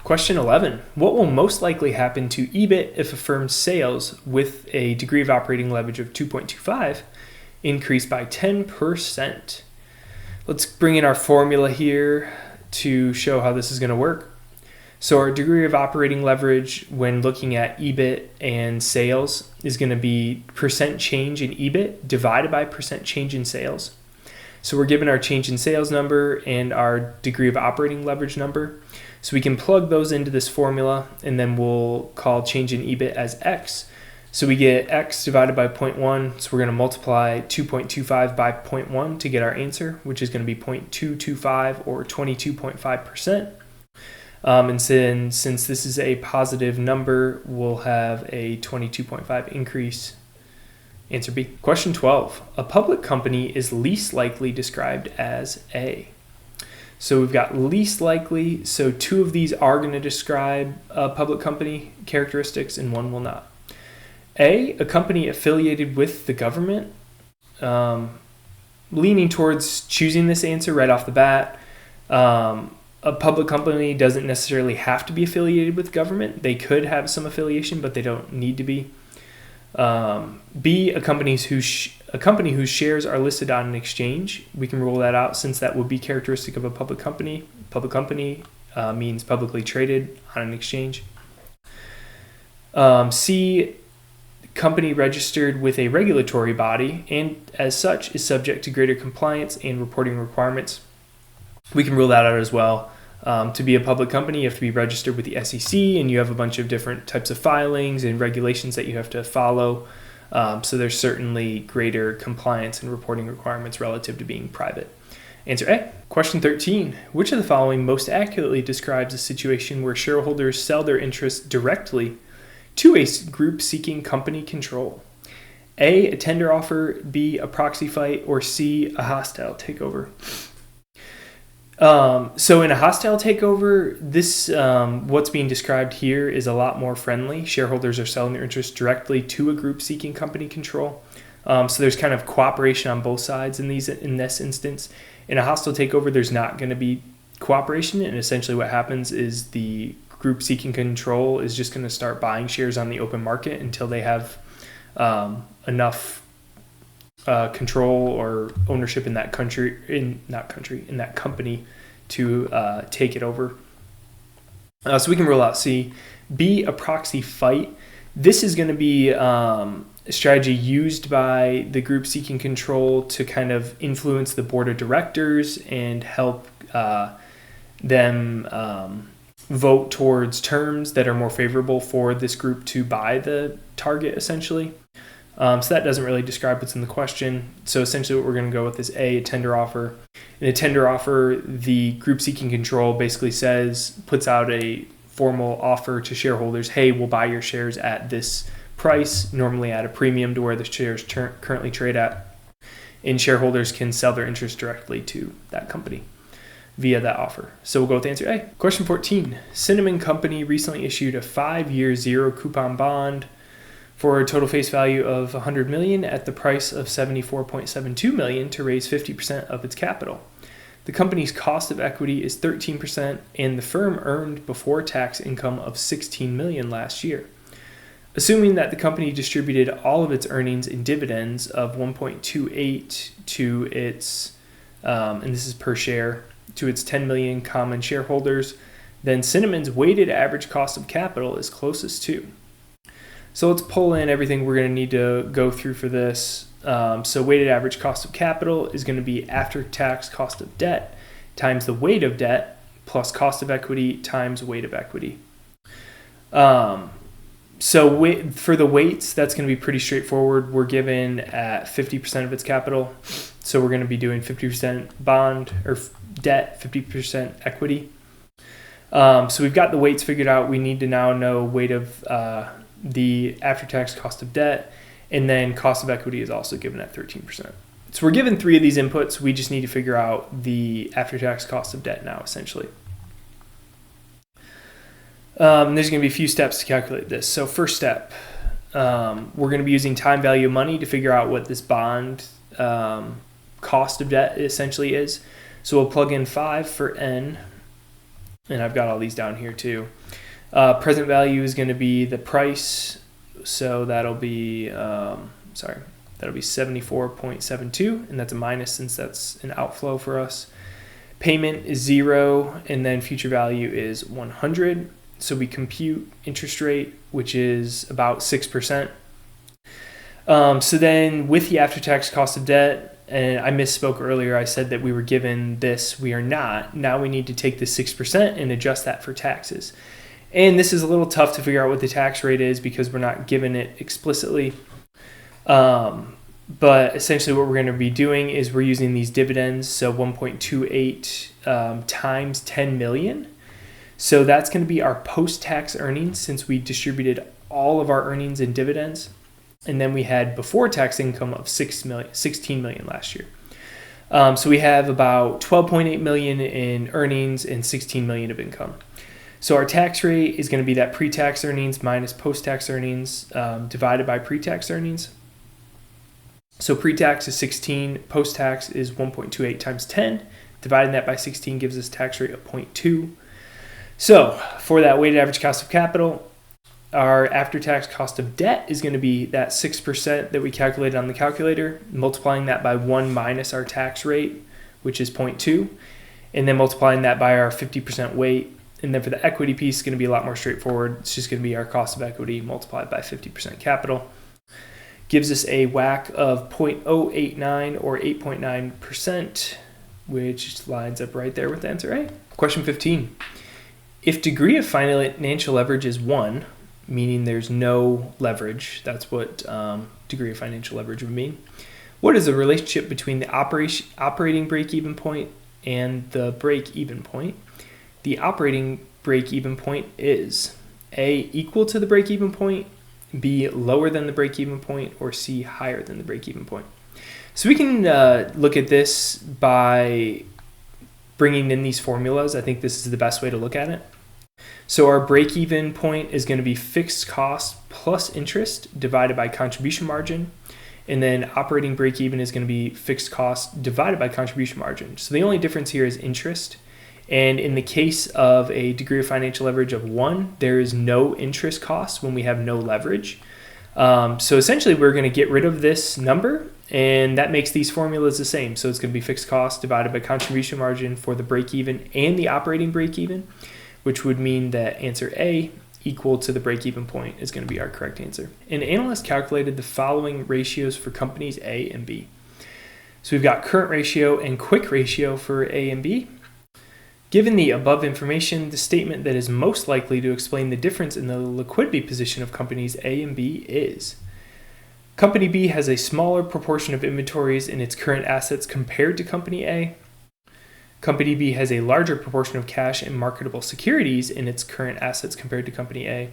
Question 11. What will most likely happen to EBIT if a firm's sales with a degree of operating leverage of 2.25 increase by 10%? Let's bring in our formula here to show how this is going to work. So our degree of operating leverage when looking at EBIT and sales is going to be percent change in EBIT divided by percent change in sales. So we're given our change in sales number and our degree of operating leverage number. So we can plug those into this formula, and then we'll call change in EBIT as X. So we get X divided by 0.1. So we're going to multiply 2.25 by 0.1 to get our answer, which is going to be 0.225 or 22.5%. And since this is a positive number, we'll have a 22.5 increase. Answer B. Question 12. A public company is least likely described as A. So we've got least likely. So two of these are going to describe a public company characteristics and one will not. A company affiliated with the government. Leaning towards choosing this answer right off the bat. A public company doesn't necessarily have to be affiliated with government. They could have some affiliation, but they don't need to be. B, a company whose shares are listed on an exchange. We can rule that out since that would be characteristic of a public company. Public company means publicly traded on an exchange. C, company registered with a regulatory body and as such is subject to greater compliance and reporting requirements. We can rule that out as well. To be a public company, you have to be registered with the SEC, and you have a bunch of different types of filings and regulations that you have to follow. So there's certainly greater compliance and reporting requirements relative to being private. Answer A. Question 13. Which of the following most accurately describes a situation where shareholders sell their interests directly to a group seeking company control? A tender offer, B, a proxy fight, or C, a hostile takeover? So in a hostile takeover, this what's being described here is a lot more friendly. Shareholders are selling their interests directly to a group seeking company control. So there's kind of cooperation on both sides in this instance. In a hostile takeover, there's not going to be cooperation, and essentially what happens is the group seeking control is just going to start buying shares on the open market until they have enough control or ownership in that company to take it over. So we can rule out C. B, a proxy fight. This is going to be a strategy used by the group seeking control to kind of influence the board of directors and help them vote towards terms that are more favorable for this group to buy the target, essentially. So that doesn't really describe what's in the question. So essentially what we're going to go with is A, a tender offer. In a tender offer, the group seeking control basically puts out a formal offer to shareholders, hey, we'll buy your shares at this price, normally at a premium to where the shares currently trade at. And shareholders can sell their interest directly to that company via that offer. So we'll go with answer A. Question 14. Cinnamon Company recently issued a 5-year zero coupon bond for a total face value of $100 million at the price of $74.72 million to raise 50% of its capital. The company's cost of equity is 13%, and the firm earned before tax income of $16 million last year. Assuming that the company distributed all of its earnings in dividends of 1.28 to its, and this is per share, to its 10 million common shareholders, then Cinnamon's weighted average cost of capital is closest to. So let's pull in everything we're going to need to go through for this. So weighted average cost of capital is going to be after-tax cost of debt times the weight of debt plus cost of equity times weight of equity. So for the weights, that's going to be pretty straightforward. We're given at 50% of its capital. So we're going to be doing 50% bond or debt, 50% equity. So we've got the weights figured out. We need to now know weight of the after-tax cost of debt, and then cost of equity is also given at 13%. So we're given 3 of these inputs. We just need to figure out the after-tax cost of debt now, essentially. There's going to be a few steps to calculate this. So first step, we're going to be using time value of money to figure out what this bond cost of debt essentially is. So we'll plug in 5 for N And I've got all these down here too. Present value is going to be the price. So that'll be, that'll be 74.72, and that's a minus since that's an outflow for us. Payment is 0, and then future value is 100. So we compute interest rate, which is about 6%. So then with the after-tax cost of debt, and I misspoke earlier, I said that we were given this. We are not. Now we need to take the 6% and adjust that for taxes. And this is a little tough to figure out what the tax rate is because we're not given it explicitly. But essentially what we're going to be doing is we're using these dividends, so 1.28 times 10 million. So that's going to be our post-tax earnings since we distributed all of our earnings in dividends. And then we had before tax income of 16 million last year. So we have about 12.8 million in earnings and 16 million of income. So our tax rate is going to be that pre-tax earnings minus post-tax earnings divided by pre-tax earnings. So pre-tax is 16, post-tax is 1.28 times 10. Dividing that by 16 gives us a tax rate of 0.2. So for that weighted average cost of capital, our after-tax cost of debt is going to be that 6% that we calculated on the calculator, multiplying that by 1 minus our tax rate, which is 0.2, and then multiplying that by our 50% weight. And then for the equity piece, it's going to be a lot more straightforward. It's just going to be our cost of equity multiplied by 50% capital. Gives us a WACC of 0.089 or 8.9%, which lines up right there with the answer A. Question 15. If degree of financial leverage is 1, meaning there's no leverage, that's what degree of financial leverage would mean. What is the relationship between the operating break-even point and the break-even point? The operating break-even point is A, equal to the break-even point, B, lower than the break-even point, or C, higher than the break-even point. So we can look at this by bringing in these formulas. I think this is the best way to look at it. So our break-even point is going to be fixed cost plus interest divided by contribution margin. And then operating break-even is going to be fixed cost divided by contribution margin. So the only difference here is interest. And in the case of a degree of financial leverage of 1, there is no interest cost when we have no leverage. So essentially we're going to get rid of this number, and that makes these formulas the same. So it's going to be fixed cost divided by contribution margin for the break-even and the operating break-even, which would mean that answer A, equal to the break-even point, is going to be our correct answer. An analyst calculated the following ratios for companies A and B. So we've got current ratio and quick ratio for A and B. Given the above information, the statement that is most likely to explain the difference in the liquidity position of companies A and B is: Company B has a smaller proportion of inventories in its current assets compared to Company A. Company B has a larger proportion of cash and marketable securities in its current assets compared to Company A.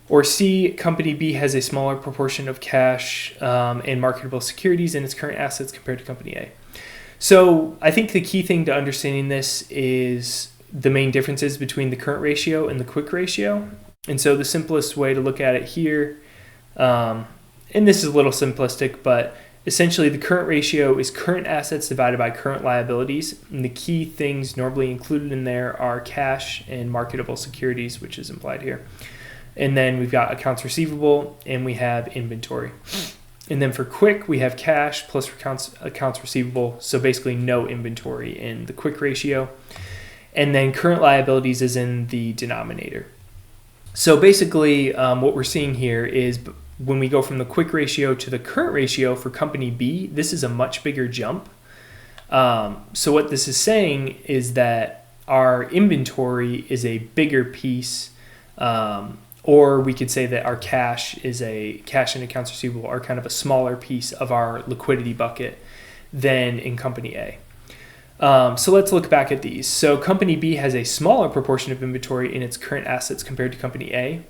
Or C, Company B has a smaller proportion of cash and marketable securities in its current assets compared to Company A. So I think the key thing to understanding this is the main differences between the current ratio and the quick ratio. And so the simplest way to look at it here, and this is a little simplistic, but essentially the current ratio is current assets divided by current liabilities. And the key things normally included in there are cash and marketable securities, which is implied here. And then we've got accounts receivable and we have inventory. And then for quick, we have cash plus accounts receivable, so basically no inventory in the quick ratio. And then current liabilities is in the denominator. So basically what we're seeing here is when we go from the quick ratio to the current ratio for Company B, this is a much bigger jump. So what this is saying is that our inventory is a bigger piece, or we could say that our cash and accounts receivable are kind of a smaller piece of our liquidity bucket than in Company A. So let's look back at these. So Company B has a smaller proportion of inventory in its current assets compared to Company A.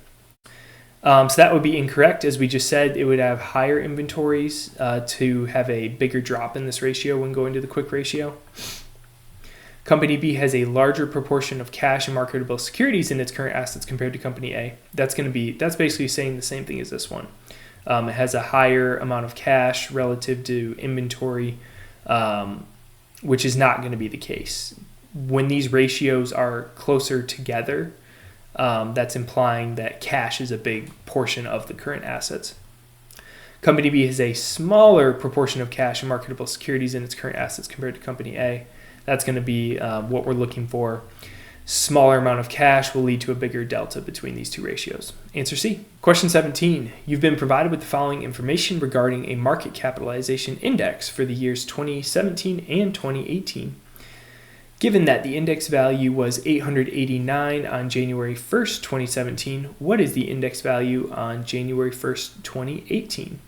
So that would be incorrect. As we just said, it would have higher inventories to have a bigger drop in this ratio when going to the quick ratio. Company B has a larger proportion of cash and marketable securities in its current assets compared to Company A. That's basically saying the same thing as this one. It has a higher amount of cash relative to inventory, which is not going to be the case. when these ratios are closer together, that's implying that cash is a big portion of the current assets. Company B has a smaller proportion of cash and marketable securities in its current assets compared to Company A. That's going to be what we're looking for. Smaller amount of cash will lead to a bigger delta between these two ratios. Answer C. Question 17. You've been provided with the following information regarding a market capitalization index for the years 2017 and 2018. Given that the index value was 889 on January 1st, 2017, what is the index value on January 1st, 2018?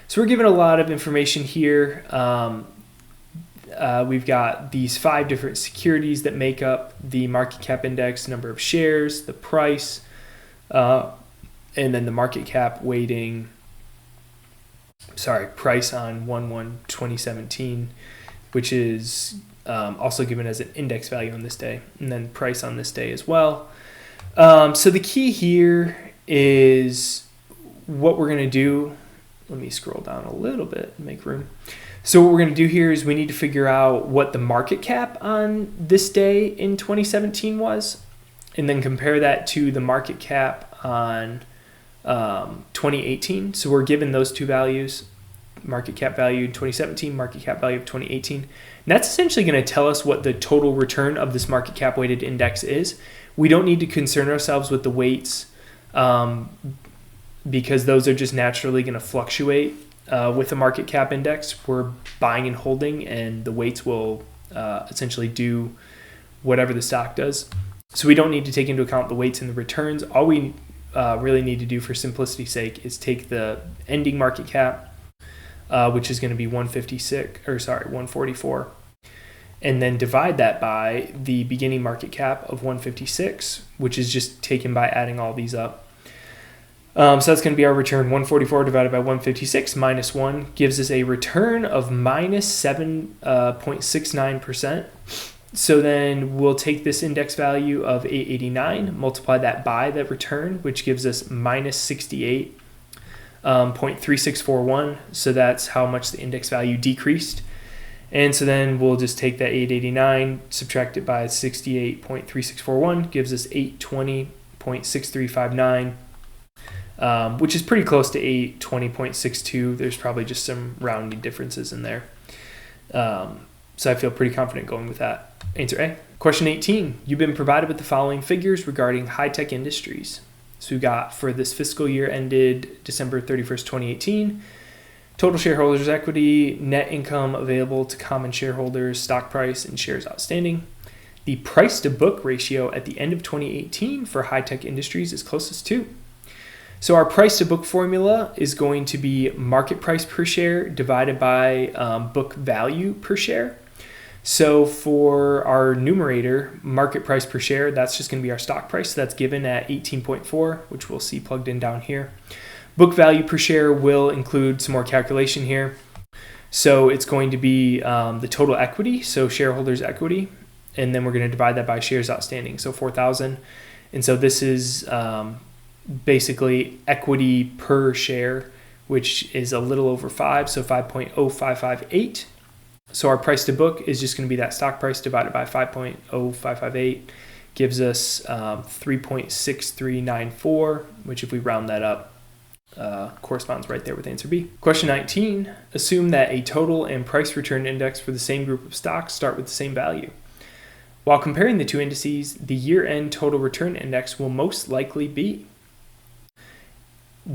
So we're given a lot of information here. We've got these 5 different securities that make up the market cap index, number of shares, the price, and then the market cap weighting, price on 1/1/2017, which is also given as an index value on this day, and then price on this day as well. So the key here is what we're going to do. Let me scroll down a little bit and make room. So what we're going to do here is we need to figure out what the market cap on this day in 2017 was, and then compare that to the market cap on 2018. So we're given those two values, market cap value in 2017, market cap value of 2018. And that's essentially going to tell us what the total return of this market cap weighted index is. We don't need to concern ourselves with the weights because those are just naturally going to fluctuate. With the market cap index, we're buying and holding, and the weights will essentially do whatever the stock does. So we don't need to take into account the weights and the returns. All we really need to do for simplicity's sake is take the ending market cap, which is going to be 144, and then divide that by the beginning market cap of 156, which is just taken by adding all these up. So that's going to be our return. 144 divided by 156 minus 1 gives us a return of minus 7.69%. So then we'll take this index value of 889, multiply that by that return, which gives us minus 68.3641. So that's how much the index value decreased. And so then we'll just take that 889, subtract it by 68.3641, gives us 820.6359. Which is pretty close to 820.62. There's probably just some rounding differences in there. So I feel pretty confident going with that. Answer A. Question 18. You've been provided with the following figures regarding high-tech industries. So we got for this fiscal year ended December 31st, 2018, total shareholders' equity, net income available to common shareholders, stock price, and shares outstanding. The price-to-book ratio at the end of 2018 for high-tech industries is closest to. So our price to book formula is going to be market price per share divided by book value per share. So for our numerator, market price per share, that's just going to be our stock price. That's given at 18.4, which we'll see plugged in down here. Book value per share will include some more calculation here. So it's going to be the total equity, so shareholders' equity, and then we're going to divide that by shares outstanding, so 4,000. And so this is basically equity per share, which is a little over 5, so 5.0558. So our price to book is just going to be that stock price divided by 5.0558, gives us 3.6394, which if we round that up, corresponds right there with answer B. Question 19, assume that a total and price return index for the same group of stocks start with the same value. While comparing the two indices, the year-end total return index will most likely be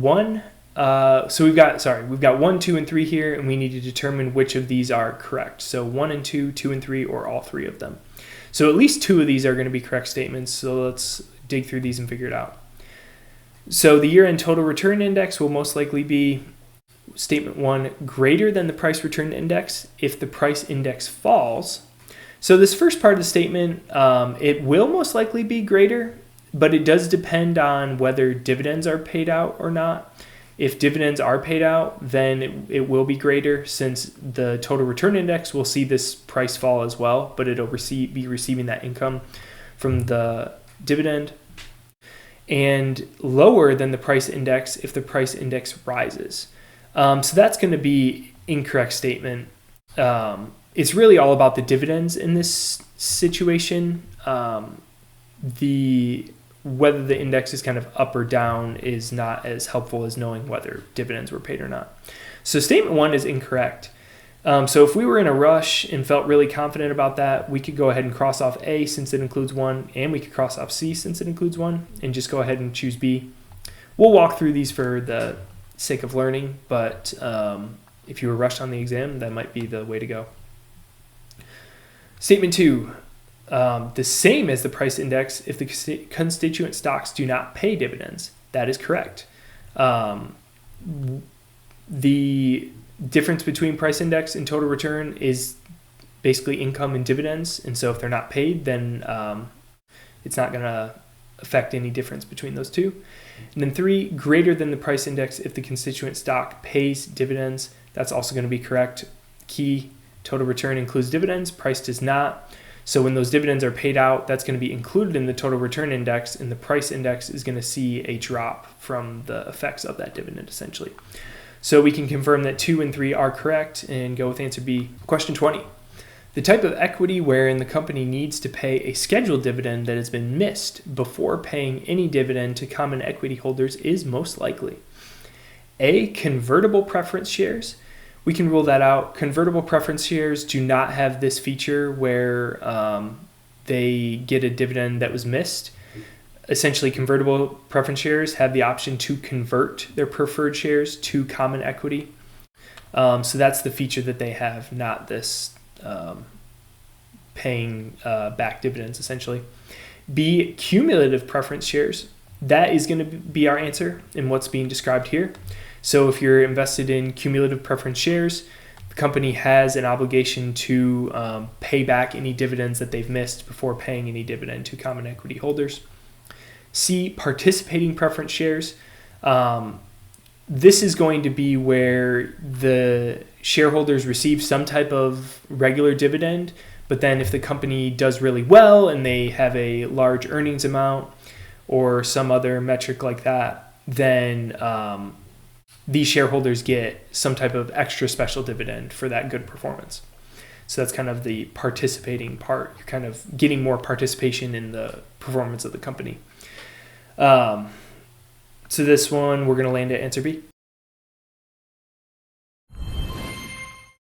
so we've got 1, 2, and 3 here, and we need to determine which of these are correct. So 1 and 2, 2 and 3, or all 3 of them. So at least 2 of these are going to be correct statements. So let's dig through these and figure it out. So the year-end total return index will most likely be statement 1, greater than the price return index if the price index falls. So this first part of the statement, it will most likely be greater, but it does depend on whether dividends are paid out or not. If dividends are paid out, then it will be greater, since the total return index will see this price fall as well, but it'll be receiving that income from the dividend. And lower than the price index if the price index rises. So that's going to be incorrect statement. It's really all about the dividends in this situation, whether the index is kind of up or down is not as helpful as knowing whether dividends were paid or not. So statement 1 is incorrect. So if we were in a rush and felt really confident about that, we could go ahead and cross off A since it includes 1, and we could cross off C since it includes 1, and just go ahead and choose B. We'll walk through these for the sake of learning, but if you were rushed on the exam, that might be the way to go. Statement 2, the same as the price index if the constituent stocks do not pay dividends. That is correct. The difference between price index and total return is basically income and dividends, and so if they're not paid, then it's not going to affect any difference between those two. And then 3, greater than the price index if the constituent stock pays dividends. That's also going to be correct. Key, total return includes dividends, price does not. So when those dividends are paid out, that's going to be included in the total return index, and the price index is going to see a drop from the effects of that dividend, essentially. So we can confirm that 2 and 3 are correct and go with answer B. Question 20. The type of equity wherein the company needs to pay a scheduled dividend that has been missed before paying any dividend to common equity holders is most likely. A, convertible preference shares. We can rule that out. Convertible preference shares do not have this feature where they get a dividend that was missed. Essentially, convertible preference shares have the option to convert their preferred shares to common equity. So that's the feature that they have, not this paying back dividends, essentially. B, cumulative preference shares. That is going to be our answer in what's being described here. So if you're invested in cumulative preference shares, the company has an obligation to pay back any dividends that they've missed before paying any dividend to common equity holders. C, participating preference shares. This is going to be where the shareholders receive some type of regular dividend, but then if the company does really well and they have a large earnings amount or some other metric like that, then these shareholders get some type of extra special dividend for that good performance. So that's kind of the participating part. You're kind of getting more participation in the performance of the company. So this one, we're going to land at answer B.